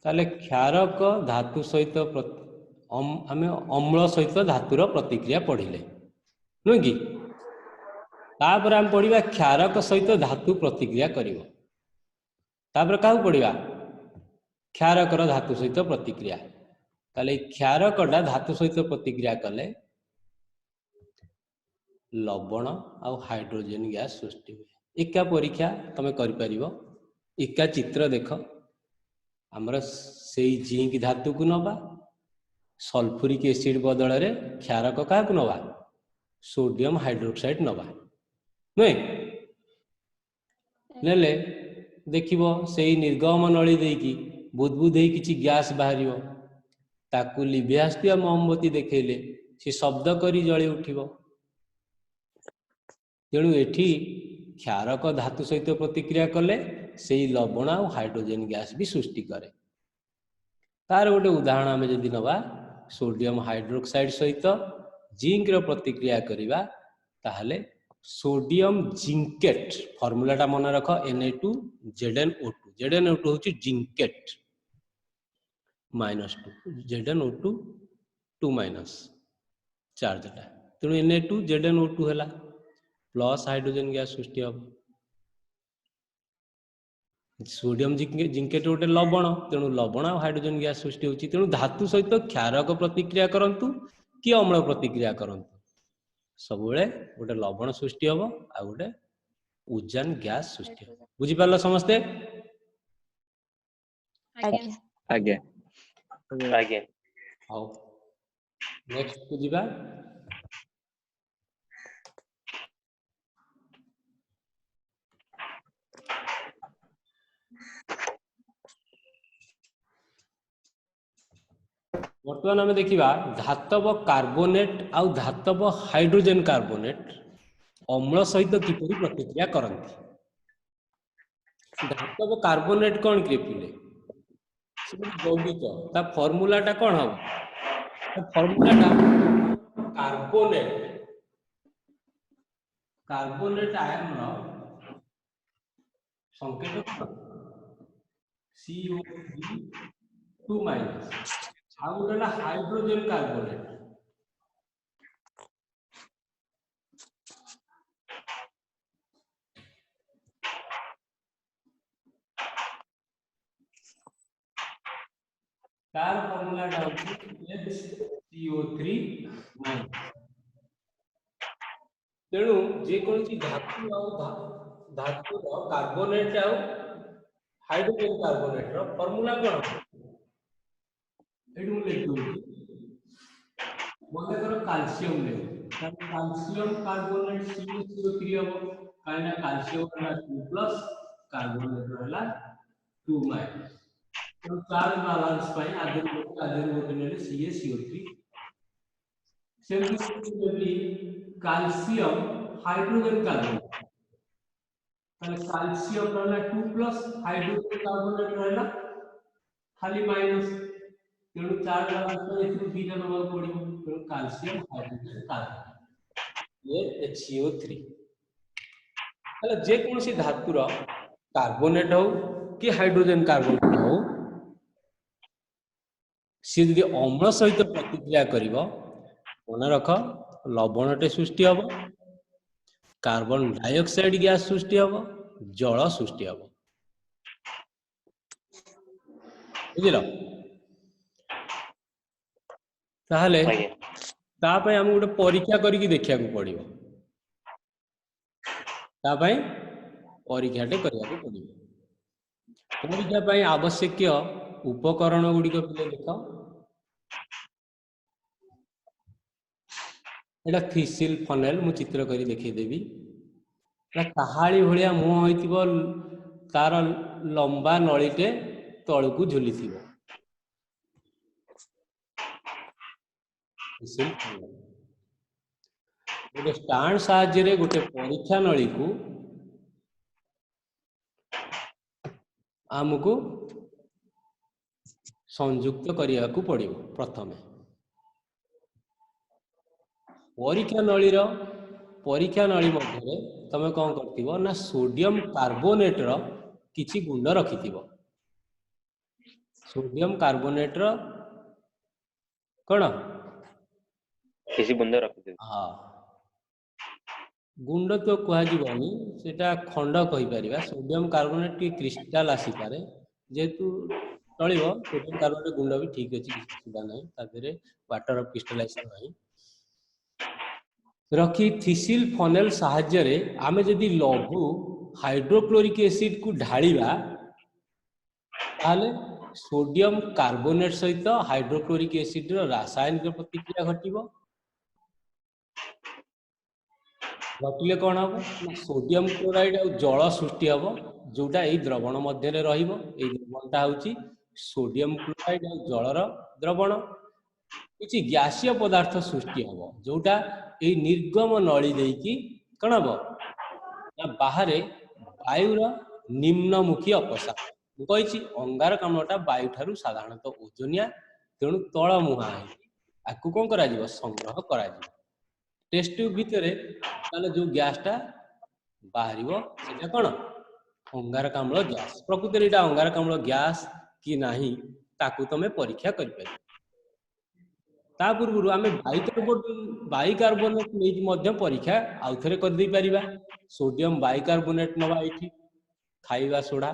A: ताले क्षारक धातु सहित आम अम्ल सहित धातुर प्रतिक्रिया पढ़िले नुह कि तापर आम पढ़ा क्षारक सहित धातु प्रतिक्रिया करिवो तापर क्या पढ़ा क्षारकर धातु सहित प्रतिक्रिया ताले क्षारकटा धातु सहित प्रतिक्रिया कले लवण आ हाइड्रोजन गैस सृष्टि हुए एका परीक्षा तुम कर एका चित्र देख आमर से जिंक धातु को नवा सल्फ्यूरिक एसिड बदल रे क्षारक क्या नवा सोडियम हाइड्रोक्साइड नवा नुहे नेले देखिबो सेई निर्गम नली देकी बुदबुद हे किछि गैस बाहरियो ताकू लिभियास्टिया मोमबत्ती देखैले से शब्द करी जଳି उठिबो तेणु एठी क्षारक धातु सहित प्रतिक्रिया कले से लवण और हाइड्रोजन गैस भी सृष्टि करे तार गोटे उदाहरण आम जदि नवा सोडियम हाइड्रोक्साइड सहित जिंक रो प्रतिक्रिया करिबा ताहले सोडियम जिंकेट फॉर्मूलाटा मन रख Na2ZnO2 ZnO2 होची जिंकेट -2 ZnO2 2 माइनस चार्जटा तेणु Na2ZnO2 हैला प्लस हाइड्रोजन गैस सृष्टि हम सोडियम जिंकेट गोटे लवण तेणु लवण और हाइड्रोजन गैस सृष्टि होची तेणु धातु सहित क्षारक प्रतिक्रिया करंतु कि अम्ल प्रतिक्रिया करंतु सब गोटे लवण सृष्टि हम आ गोटे उजान गैस सृष्टि हम बुझी पारल समस्ते
C: Again.
B: आगे आगे
A: हाउ नेक्स्ट को जीवा बर्तमान आम देखा धातव कार्बोनेट आउ धातव हाइड्रोजन कार्बोनेट अम्ल सहित किपरि प्रतिक्रिया करती धातव कार्बोनेट कौन किए पिले यौगिक ता फॉर्मूलाटा कौन हम फॉर्मूलाटा कार्बोनेट कार्बोनेट आयन संकेत CO2 माइनस आ गोटे हाइड्रोजन कार्बोनेट तार फॉर्मूलाटा HCO3 माइनस तेणु जेकोसी धातु धातु कार्बोनेट आ हाइड्रोजन कार्बोनेट रो फॉर्मूला कोन एडु लिखुची मन कर कैल्शियम ले कैल्शियम कार्बोनेट CuSO3 हो काइना कैल्शियम वाला 2+ कार्बोनेट रहला 2 माइनस तो चार्ज बैलेंस पाई आधे गोटे नेले CaCO3 सेमली कैल्शियम हाइड्रोजन कार्बोनेट ताले कैल्शियम रहला 2+ हाइड्रोजन कार्बोनेट रहला खाली माइनस तेणु चार्ज बैलेंस में इसको दीटा नंबर पड़िबो तेणु कैल्शियम हाइड्रोजन कार्बोनेट ये HCO3 ताले जे कोनसी धातुर कार्बोनेट हो कि हाइड्रोजन कार्बोनेट हो सी यदि अम्ल सहित प्रतिक्रिया करिवो मन रख लवणटे सृष्टि हम कार्बन डाइऑक्साइड गैस सृष्टि हम जल सृष्टि हम बुझल ताहले तापय हम गोटे परीक्षा करिक देखिया को पड़िबो तापय परीक्षाटे करिया को पड़िबो परीक्षा पय आवश्यक उपकरण गुडी को पिले लिख एटा थिसिल फनेल मु चित्र करी देखै देबी कहाड़ी भलिया मुह होइतिबो तार लंबा नळीटे तळकु झुली थिबो ଫିସିଲ୍ ଫନେଲ। ଗୋଟେ ଷ୍ଟାଣ୍ଡ ସାହାଯ୍ୟରେ ଗୋଟେ ପରୀକ୍ଷା ନଳୀକୁ ଆମକୁ ସଂଯୁକ୍ତ କରିବାକୁ ପଡ଼ିବ। ପ୍ରଥମେ ପରୀକ୍ଷା ନଳୀ ମଧ୍ୟରେ ତମେ କଣ କରିଥିବ ନା ସୋଡିୟମ କାର୍ବୋନେଟର କିଛି ଗୁଣ୍ଡ ରଖିଥିବ। ସୋଡିୟମ କାର୍ବୋନେଟର କଣ
B: କିଛି ବୁନ୍ଦ ରଖିଥିବେ।
A: ହଁ, ଗୁଣ୍ଡ ତ କୁହାଯିବନି, ସେଟା ଖଣ୍ଡ କହିପାରିବା। ସୋଡିୟମ କାର୍ବୋନେଟ ଟିକେ କ୍ରିଷ୍ଟାଲ ଆସିପାରେ, ଯେହେତୁ ଚଳିବ। ସୋଡିୟମ କାର୍ବୋନେଟ ଗୁଣ୍ଡ ବି ଠିକ ଅଛି, କିଛି ଅସୁବିଧା ନାହିଁ। ତା ଦେହରେ ୱାଟର ଅଫ କ୍ରିଷ୍ଟାଲାଇଜେସନ ନାହିଁ। ରଖି ଫିସିଲ୍ ଫନେଲ ସାହାଯ୍ୟରେ ଆମେ ଯଦି ଲଘୁ ହାଇଡ୍ରୋକ୍ଲୋରିକ ଏସିଡ କୁ ଢାଳିବା, ତାହେଲେ ସୋଡିୟମ କାର୍ବୋନେଟ ସହିତ ହାଇଡ୍ରୋକ୍ଲୋରିକ ଏସିଡ ର ରାସାୟନିକ ପ୍ରତିକ୍ରିୟା ଘଟିବ। ଘଟିଲେ କଣ ହବ ନା ସୋଡିୟମ କ୍ଲୋରାଇଡ ଆଉ ଜଳ ସୃଷ୍ଟି ହବ, ଯୋଉଟା ଏଇ ଦ୍ରବଣ ମଧ୍ୟରେ ରହିବ। ଏଇ ଦ୍ରବଣଟା ହଉଛି ସୋଡିୟମ କ୍ଲୋରାଇଡ ଆଉ ଜଳର ଦ୍ରବଣ। କିଛି ଗ୍ୟାସୀୟ ପଦାର୍ଥ ସୃଷ୍ଟି ହବ, ଯୋଉଟା ଏଇ ନିର୍ଗମ ନଳୀ ଦେଇକି କଣ ହବ ନା ବାହାରେ ବାୟୁର ନିମ୍ନମୁଖୀ ଅପସାରଣ। ମୁଁ କହିଛି ଅଙ୍ଗାରକାମ୍ଳଟା ବାୟୁ ଠାରୁ ସାଧାରଣତଃ ଓଜନିଆ, ତେଣୁ ତଳ ମୁହାଁ ହେଇକି ଆକୁ କଣ କରାଯିବ, ସଂଗ୍ରହ କରାଯିବ। ଟେଷ୍ଟ ଟ୍ୟୁବ ଭିତରେ ତାହେଲେ ଯୋଉ ଗ୍ୟାସଟା ବାହାରିବ ସେଟା କଣ ଅଙ୍ଗାରକାମ୍ଳ ଗ୍ୟାସ। ପ୍ରକୃତରେ ଏଇଟା ଅଙ୍ଗାରକାମ୍ଳ ଗ୍ୟାସ କି ନାହିଁ ତାକୁ ତମେ ପରୀକ୍ଷା କରିପାରିବ। ତା ପୂର୍ବରୁ ଆମେ ବାଇକାର୍ବୋନେଟ ନେଇକି ମଧ୍ୟ ପରୀକ୍ଷା ଆଉଥରେ କରିଦେଇ ପାରିବା। ସୋଡିୟମ ବାଇକାର୍ବୋନେଟ ନବା, ଏଇଠି ଖାଇବା ସୋଡା,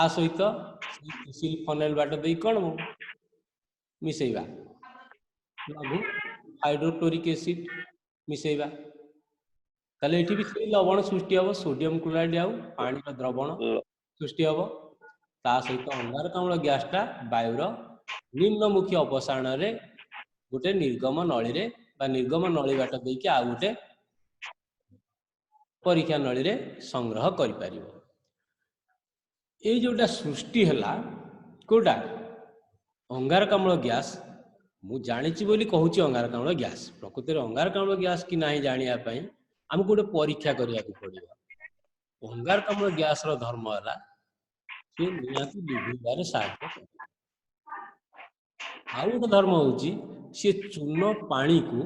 A: ଆ ସହିତ ଫିସିଲ୍ ଫନେଲ ବାଟ ଦେଇ କଣ ମିଶେଇବା, ଲଘୁ ହାଇଡ୍ରୋକ୍ଲୋରିକ ଏସିଡ ମିଶେଇବା। ତାହେଲେ ଏଠି ବି ସେଇ ଲବଣ ସୃଷ୍ଟି ହବ, ସୋଡିୟମ କ୍ଲୋରାଇଡ ଆଉ ପାଣିର ଦ୍ରବଣ ସୃଷ୍ଟି ହବ। ତା ସହିତ ଅଙ୍ଗାରକାମ୍ଳ ଗ୍ୟାସଟା ବାୟୁର ନିମ୍ନମୁଖୀ ଅପସାରଣରେ ଗୋଟେ ନିର୍ଗମ ନଳୀରେ ବା ନିର୍ଗମ ନଳୀ ବାଟ ଦେଇକି ଆଉ ଗୋଟେ ପରୀକ୍ଷା ନଳୀରେ ସଂଗ୍ରହ କରିପାରିବ। ଏଇ ଯୋଉଟା ସୃଷ୍ଟି ହେଲା କୋଉଟା ଅଙ୍ଗାରକାମ୍ଳ ଗ୍ୟାସ, ମୁଁ ଜାଣିଛି ବୋଲି କହୁଛି ଅଙ୍ଗାରକାମ୍ଳ ଗ୍ୟାସ। ପ୍ରକୃତରେ ଅଙ୍ଗାରକାମ୍ଳ ଗ୍ୟାସ କି ନାହିଁ ଜାଣିବା ପାଇଁ ଆମକୁ ଗୋଟେ ପରୀକ୍ଷା କରିବାକୁ ପଡିବ। ଅଙ୍ଗାରକାମ୍ଳ ଗ୍ୟାସର ଧର୍ମ ହେଲା ସେ ନିଆଁକୁ ଲିଭିବାରେ ସାହାଯ୍ୟ କରେ। ଆଉ ଗୋଟେ ଧର୍ମ ହଉଛି ସେ ଚୂନ ପାଣିକୁ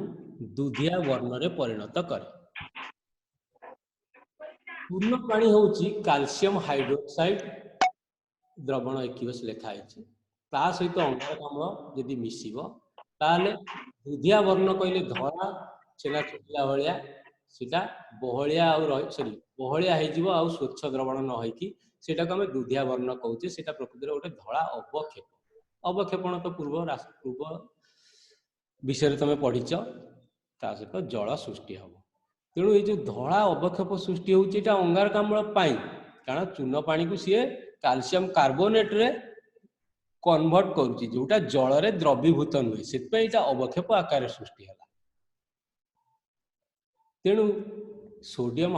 A: ଦୁଧିଆ ବର୍ଣ୍ଣରେ ପରିଣତ କରେ। ଚୂନ ପାଣି ହଉଛି କ୍ୟାଲସିୟମ ହାଇଡ୍ରୋକ୍ସାଇଡ ଦ୍ରବଣ ଏକ୍ୟୁଏସ ଲେଖା ହେଇଛି। ତା ସହିତ ଅଙ୍ଗାରକାମ୍ଳ ଯଦି ମିଶିବ ତାହେଲେ ଦୁଧିଆ ବର୍ଣ୍ଣ କହିଲେ ଧଳା ଛେନା ଚୁଟିଲା ଭଳିଆ, ସେଟା ବହଳିଆ ଆଉ ବହଳିଆ ହେଇଯିବ ଆଉ ସ୍ୱଚ୍ଛ ଦ୍ରବଣ ନ ହେଇକି ସେଟାକୁ ଆମେ ଦୁଧିଆ ବର୍ଣ୍ଣ କହୁଛେ। ସେଟା ପ୍ରକୃତିରେ ଗୋଟେ ଧଳା ଅବକ୍ଷେପ। ଅବକ୍ଷେପଣ ତ ପୂର୍ବ ବିଷୟରେ ତମେ ପଢିଛ। ତା ସହିତ ଜଳ ସୃଷ୍ଟି ହବ। ତେଣୁ ଏଇ ଯୋଉ ଧଳା ଅବକ୍ଷେପ ସୃଷ୍ଟି ହଉଛି ଏଇଟା ଅଙ୍ଗାରକାମ୍ଳ ପାଇଁ, କାରଣ ଚୂନ ପାଣିକୁ ସିଏ କ୍ୟାଲସିୟମ କାର୍ବୋନେଟରେ କନଭର୍ଟ କରୁଛି, ଯୋଉଟା ଜଳରେ ଦ୍ରବୀଭୂତ ନୁହେଁ। ସେଥିପାଇଁ ଏଇଟା ଅବକ୍ଷେପ ଆକାରରେ ସୃଷ୍ଟି ହେଲା। ତେଣୁ ସୋଡିୟମ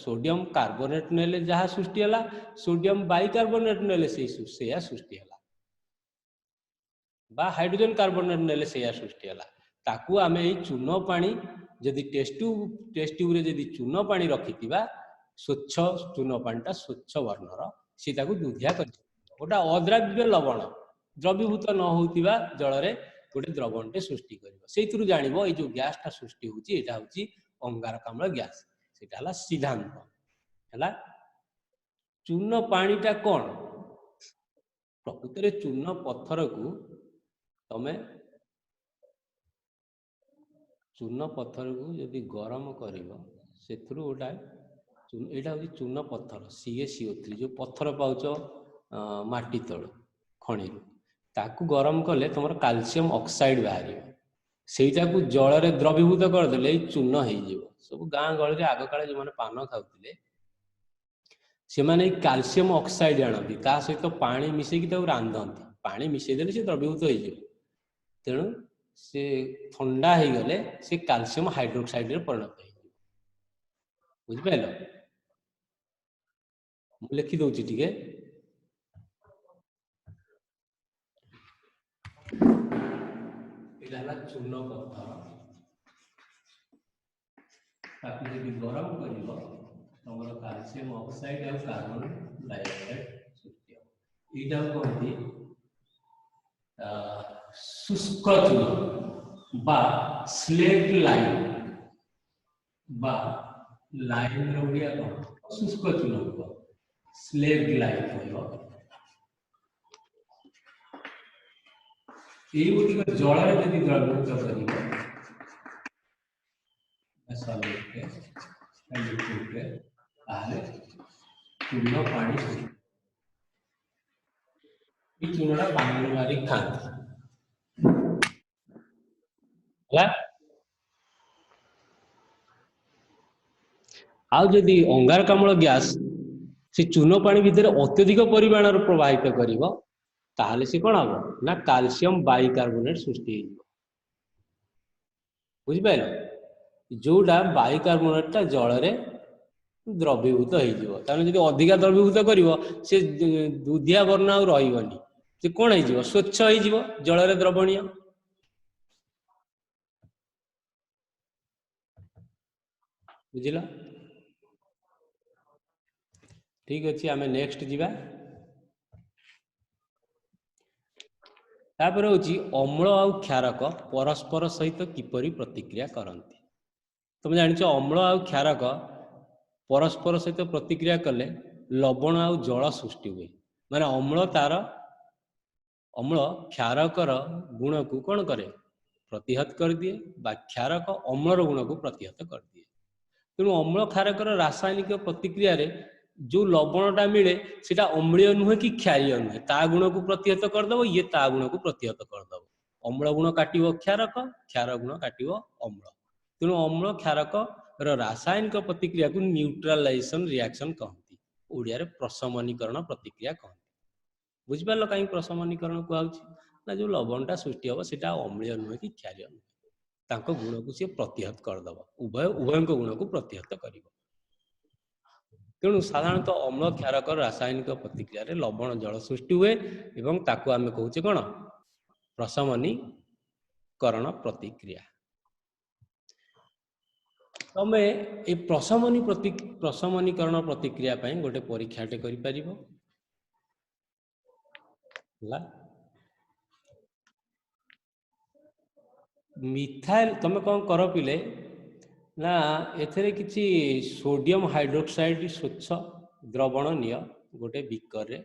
A: ସୋଡିୟମ କାର୍ବୋନେଟ ନେଲେ ଯାହା ସୃଷ୍ଟି ହେଲା, ସୋଡିୟମ ବାଇକାର୍ବୋନେଟ ନେଲେ ସେଇଆ ସୃଷ୍ଟି ହେଲା, ବା ହାଇଡ୍ରୋଜେନ କାର୍ବୋନେଟ ନେଲେ ସେଇଆ ସୃଷ୍ଟି ହେଲା। ତାକୁ ଆମେ ଏଇ ଚୂନ ପାଣି ଯଦି ଟେଷ୍ଟ ଟ୍ୟୁବରେ ଯଦି ଚୂନ ପାଣି ରଖିଥିବା, ସ୍ୱଚ୍ଛ ଚୂନ ପାଣିଟା ସ୍ୱଚ୍ଛ ବର୍ଣ୍ଣର, ସେ ତାକୁ ଦୁଧିଆ କରି ଗୋଟେ ଅଦ୍ରାବ୍ୟ ଲବଣ ଦ୍ରବୀଭୂତ ନ ହଉଥିବା ଜଳରେ ଗୋଟେ ଦ୍ରବଣଟେ ସୃଷ୍ଟି କରିବ। ସେଇଥିରୁ ଜାଣିବ ଏଇ ଯୋଉ ଗ୍ୟାସଟା ସୃଷ୍ଟି ହଉଛି ଏଇଟା ହଉଛି ଅଙ୍ଗାରକାମ୍ଳ ଗ୍ୟାସ। ସେଇଟା ହେଲା ସିଦ୍ଧାନ୍ତ। ହେଲା ଚୂନ ପାଣିଟା କଣ? ପ୍ରକୃତରେ ଚୂନ ପଥରକୁ ଯଦି ଗରମ କରିବ, ସେଥିରୁ ଗୋଟା ଏଇଟା ହଉଛି ଚୂନ ପଥର CaCO3 ଯୋଉ ପଥର ପାଉଛ ମାଟି ତଳୁ ଖଣିରୁ, ତାକୁ ଗରମ କଲେ ତମର କ୍ୟାଲସିୟମ ଅକ୍ସାଇଡ ବାହାରିବ। ସେଇଟାକୁ ଜଳରେ ଦ୍ରବୀଭୂତ କରିଦେଲେ ଏଇ ଚୂନ ହେଇଯିବ। ସବୁ ଗାଁ ଗହଳିରେ ଆଗକାଳେ ଯୋଉମାନେ ପାନ ଖାଉଥିଲେ ସେମାନେ ଏଇ କ୍ୟାଲସିୟମ ଅକ୍ସାଇଡ ଆଣନ୍ତି, ତା ସହିତ ପାଣି ମିଶେଇକି ତାକୁ ରାନ୍ଧନ୍ତି। ପାଣି ମିଶେଇ ଦେଲେ ସେ ଦ୍ରବୀଭୂତ ହେଇଯିବ। ତେଣୁ ସେ ଥଣ୍ଡା ହେଇଗଲେ ସେ କ୍ୟାଲସିୟମ ହାଇଡ୍ରୋକ୍ସାଇଡରେ ପରିଣତ ହେଇଯିବ। ବୁଝିପାରିଲ? ମୁଁ ଲେଖି ଦଉଛି ଟିକେ। ଏଇଟା ହେଲା ଚୂନ ପଥର। ତାକୁ ଯଦି ଗରମ କରିବ ତମର କ୍ୟାଲସିୟମ ଅକ୍ସାଇଡ ଆଉ କାର୍ବନ ଡାଇଅକ୍ସାଇଡ ସୃଷ୍ଟି ହେବ। ଏଇଟା କହନ୍ତି शुष्क चूर्ण बा स्लेट लाइन बा लाइन ओडिया कौन शुष्क चूर्ण को स्लेट लाइन कहब। ये गुटिक जल यदि द्रवीभूत कर चूर्ण पानी चूर्णा पानी मारी खाते आदि अंगारकाम्ल गैस से चूर्ण पानी भितर अत्यधिक परिमाण प्रवाहित करिवो ताहले से कौन हम ना कैल्शियम बाइकार्बोनेट सृष्टि बुझिपार जोटा बाइकार्बोनेटा जल रे द्रवीभूत हो अधिका द्रवीभूत कर दुधिया वर्ण आ रही से कौन हो स्वच्छ हो जल रे द्रवणीय बुझिल ठीक अच्छे आम नेक्स्ट जीवा तापर हूँ अम्ल आ क्षारक परस्पर सहित किपरि प्रतिक्रिया करती तुम जान अम्ल आ क्षारक परस्पर सहित प्रतिक्रिया कले लवण आ जल सृष्टि हुए माने अम्ल तार अम्ल क्षारकर गुण को कौन करे प्रतिहत कर दिए बा क्षारक अम्लर गुण को प्रतिहत कर दिए तेणु अम्ल क्षारकर रासायनिक प्रतिक्रिया रे जो लवणटा मिले सीटा अम्लीय नुहे कि क्षारीय नुहे ता गुण को प्रतिहत करदेव ये ता गुण को प्रतिहत करदेव अम्ल गुण काटिव क्षारक क्षार गुण काटिव अम्ल तेणु अम्ल क्षारक रासायनिक प्रतिक्रिया को न्यूट्रालाइजेशन रिएक्शन कहती ओडिया रे प्रशमनीकरण प्रतिक्रिया कहती बुझिपार कहीं प्रशमनीकरण कहना जो लवणटा सृष्टि हम सीटा अम्लीय नुहे कि क्षारीय नुहे तांको गुण को सी प्रतिहत करदेव उभय गुण को प्रतिहत कर तेणु साधारणतः अम्ल क्षारक रासायनिक प्रतिक्रिया रे लवण जल सृष्टि हुए एवं ताकू आमे कहूचे कौन प्रशमनीकरण प्रतिक्रिया तमे ए प्रशमनीकरण प्रतिक्रिया पाई गोटे परीक्षाटे करि परिबो मिथाइल तुम कौन कर पिले ना एथरे किछि सोडियम हाइड्रोक्साइड स्वच्छ द्रवण निय गोटे बिकर रे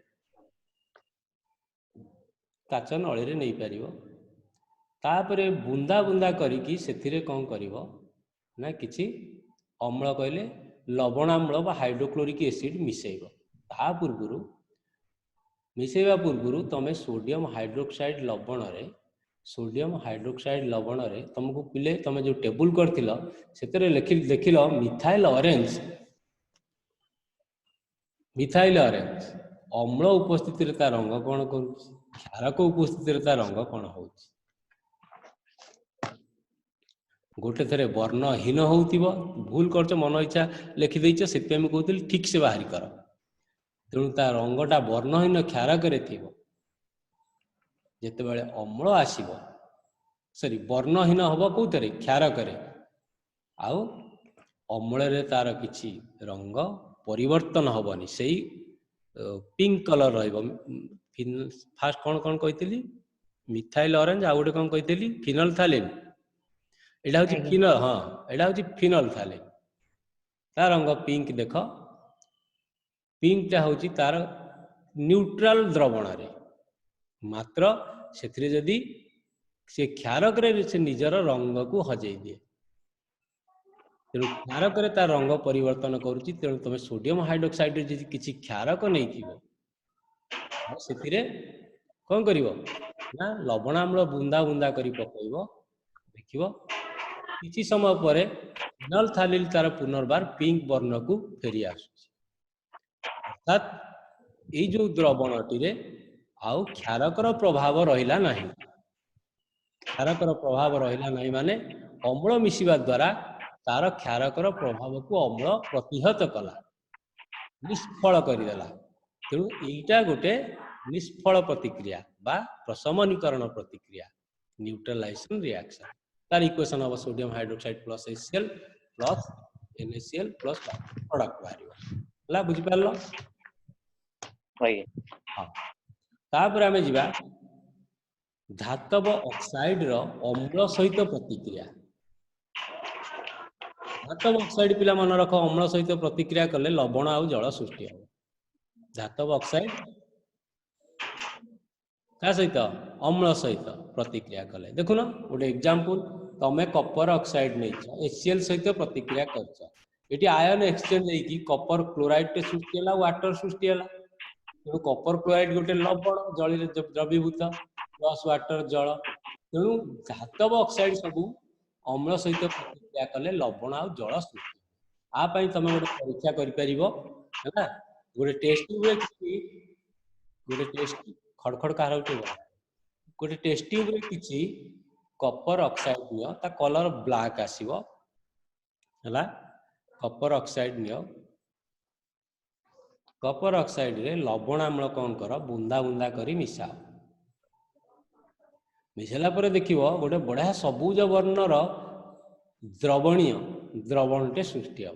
A: काच नली रे नहीं पारिबो तापरे बुंदा बुंदा करिकी सेथिरे कौन करिवो ना किछि अम्ल कहले लवणाम्ल बा हाइड्रोक्लोरिक एसिड मिसेइबो ता पूर्वरु मिसेवा पूर्वरु तमे सोडियम हाइड्रोक्साइड लवण रे सोडियम हाइड्रोक्साइड लवण रे तुमको पिले तुम जो टेबुल करथिलो सेतरे देखिलो मिथाइल ऑरेंज अम्ल उपस्थिति रे ता रंग कौन करू क्षारक उपस्थिति रे ता रंग कौन हो गोटे थरे वर्णहीन होउतिबो भूल करछ मन इच्छा लिखि दैछ सेते हम कहउतिल ठीक से बाहरी कर तेणु ता रंगटा वर्णहीन क्षारक रे थिबो जेते बेले अम्ल आसीबो सॉरी वर्णहीन हबो कोथरे क्षारक रे आउ अम्ल रे तार किछि रंग परिवर्तन हबनी सेही पिंक कलर रहइबो फास्ट कौन कौन कहितली मिथाइल ऑरेंज आ गोटे कौन कहितली फिनोल्फथालीन एटा होची फिनल हां एटा होची फिनोल्फथालीन ता रंग पिंक देख पिंक टा होची तार न्यूट्रल द्रवण रे मात्र सेथिरे जदी से क्षारक रे से निजर रंग को हजै दिए तेणु क्षारक रे तार रंग परिवर्तन करूची तेणु तुम सोडियम हाइड्रोक्साइड रे जदी किछि क्षारक नै थिबो सेथिरे कौन करिवो ना लवणाम्ल बुंदा बुंदा करी पकइबो देखिबो किछि समय परे फिनोल्फथालीन तार पुनर्बार पिंक वर्ण को फेरी आसुची अर्थात ए जो द्रवणटी रे आउ क्षारकर प्रभाव रहिला नहीं क्षारकर प्रभाव रहिला नहीं माने अम्ल मिसिबा द्वारा तार क्षारकर प्रभाव को अम्ल प्रतिहत कला निष्फल करिदेला तेणु एटा गोटे निष्फल प्रतिक्रिया बा प्रशमनीकरण प्रतिक्रिया न्यूट्रलाइजेशन रिएक्शन तार इक्वेशन हम sodium hydroxide plus HCl plus NaCl plus product बाहर बुझी पारलो हाँ तापर आमे जिबा धातव ऑक्साइड रो अम्ल सहित प्रतिक्रिया धातव ऑक्साइड पिला मन रख अम्ल सहित प्रतिक्रिया कले लवण आउ जल सृष्टि हो धातव ऑक्साइड का सहित अम्ल सहित प्रतिक्रिया कले देखुन गोटे एग्जांपल तमे कपर ऑक्साइड नहीं HCl सहित प्रतिक्रिया करछ एटी आयन एक्सचेंज होई कपर क्लोराइड टे सृष्टि होला वाटर सृष्टि होला तेणु कपर क्लोराइड गोटे लवण जल द्रवीभूत प्लस वाटर जल तेणु धातव ऑक्साइड सब अम्ल सहित प्रतिक्रिया कले लवण आ जल सृष्टि आ पई तमे गोटे परीक्षा करि परिबो हैला गोटे टेस्ट रे गोटे टेस्ट खड़खड़ कार उठेबो गोटे टेस्ट ट्यूब रे किछि कपर ऑक्साइड नियो ता कलर ब्लैक आसीबो हैला Kapoor oxide neo Kapoor oxide रे लवण आम्ल कोन कर बुंदा बुंदा करी मिसाओ मिसेला पर देखिबो गोटे बढिया सबुज वर्णर द्रवणीय द्रवणटे सृष्टि हो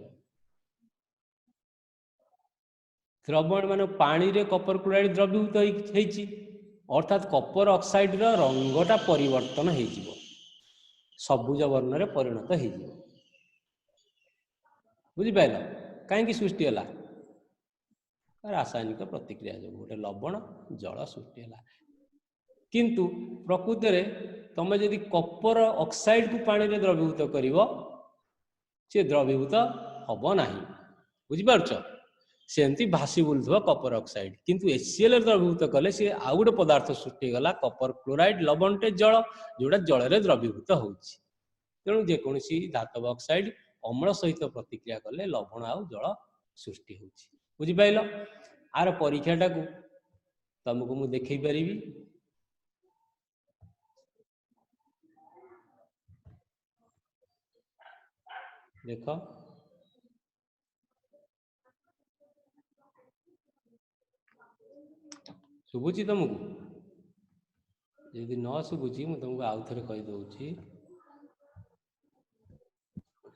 A: द्रवण माने पानी रे कपर क्लोराइड द्रवीभूत होईछि अर्थात कपर ऑक्साइड रो रंगटा परिवर्तन होईजिवो सबुज वर्ण रे परिणत होईजिवो बुझी पाइल काहे की सृष्टि होला रासायनिक प्रतिक्रिया जो गोटे लवण जल सृष्टि होला किंतु प्रकृति रे तमे यदि कपर ऑक्साइड को पानी रे द्रवीभूत करिवो से द्रवीभूत हबो नाही बुझी पारछ सेंती भासी बुलथबो कपर ऑक्साइड किंतु HCl द्रवीभूत कले से आउ गोटे पदार्थ सृष्टि गला कपर क्लोराइड लवणटे जल जोड़ा जल रे द्रवीभूत होउछि तेणु जे कोनसी धातव ऑक्साइड अम्ल सहित प्रतिक्रिया कले लवण आउ जल सृष्टि होउछि बुझी पाइलो आर परीक्षाटा को तुमको मु देखै परिबी देखो शुभुची तुमको यदि न शुभुची मु तुमको आउ थरे कहि दउची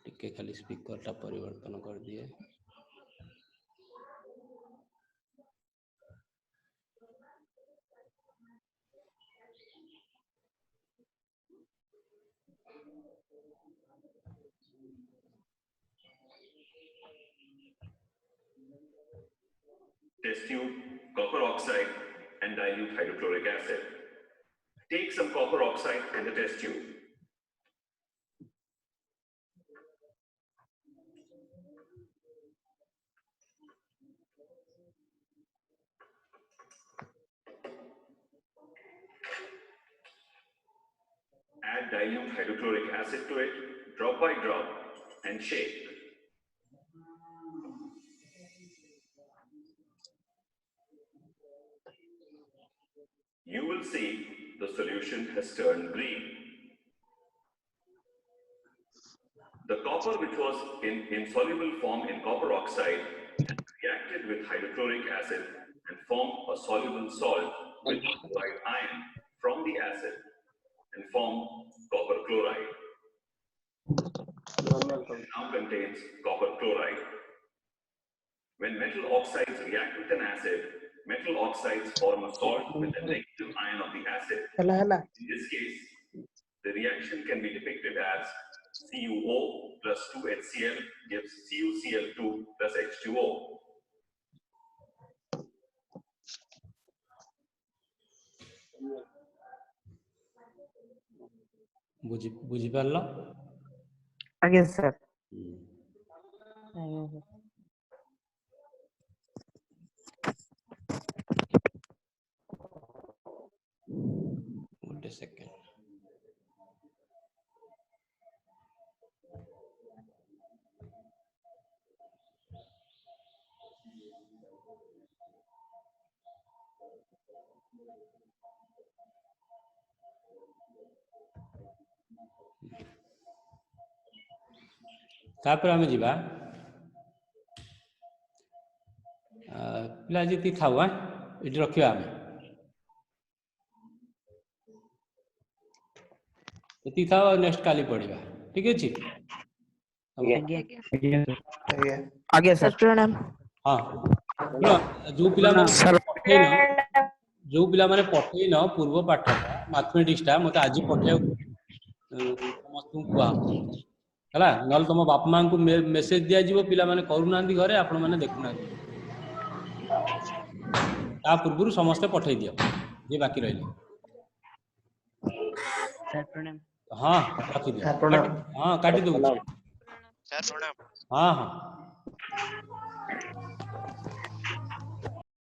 A: टिके खाली स्पीकर टा परिवर्तन कर दिए
D: Test tube, copper oxide and dilute hydrochloric acid. Take some copper oxide in the test tube. Add dilute hydrochloric acid to it, drop by drop, and shake. You will see the solution has turned green. The copper which was in insoluble form in copper oxide reacted with hydrochloric acid and formed a soluble salt with chloride ion from the acid and formed copper chloride. It now contains copper chloride. When metal oxides react with an acid, metal oxides form a salt with a negative ion of the acid. In this case, the reaction can be depicted as CuO plus 2HCl gives CuCl2 plus H2O.
A: बुझी पारलो
E: आगे sir
A: Wait a second. तापर आमे जिबा पिला जीती थाउ इटी रखिबा आमे ये था नेक्स्ट काली पढ़िबा ठीक अछि
E: आगे सर प्रणाम
A: हां जो पिला माने पठे न जो पिला माने पठे न पूर्व पाठ मैथमेटिक्स टा मते आज पठे समस्त कुआ हला नल तुम बाप मां को मेसेज दिया जीवो पिला माने करू नांदी घरे आपण माने देखु ना ता पूर्व समस्त पठे दियो जे बाकी रहिला
E: सर प्रणाम
A: हां रखि दियो हां काटी दो
B: प्रणाम
F: सर प्रणाम
A: हां हां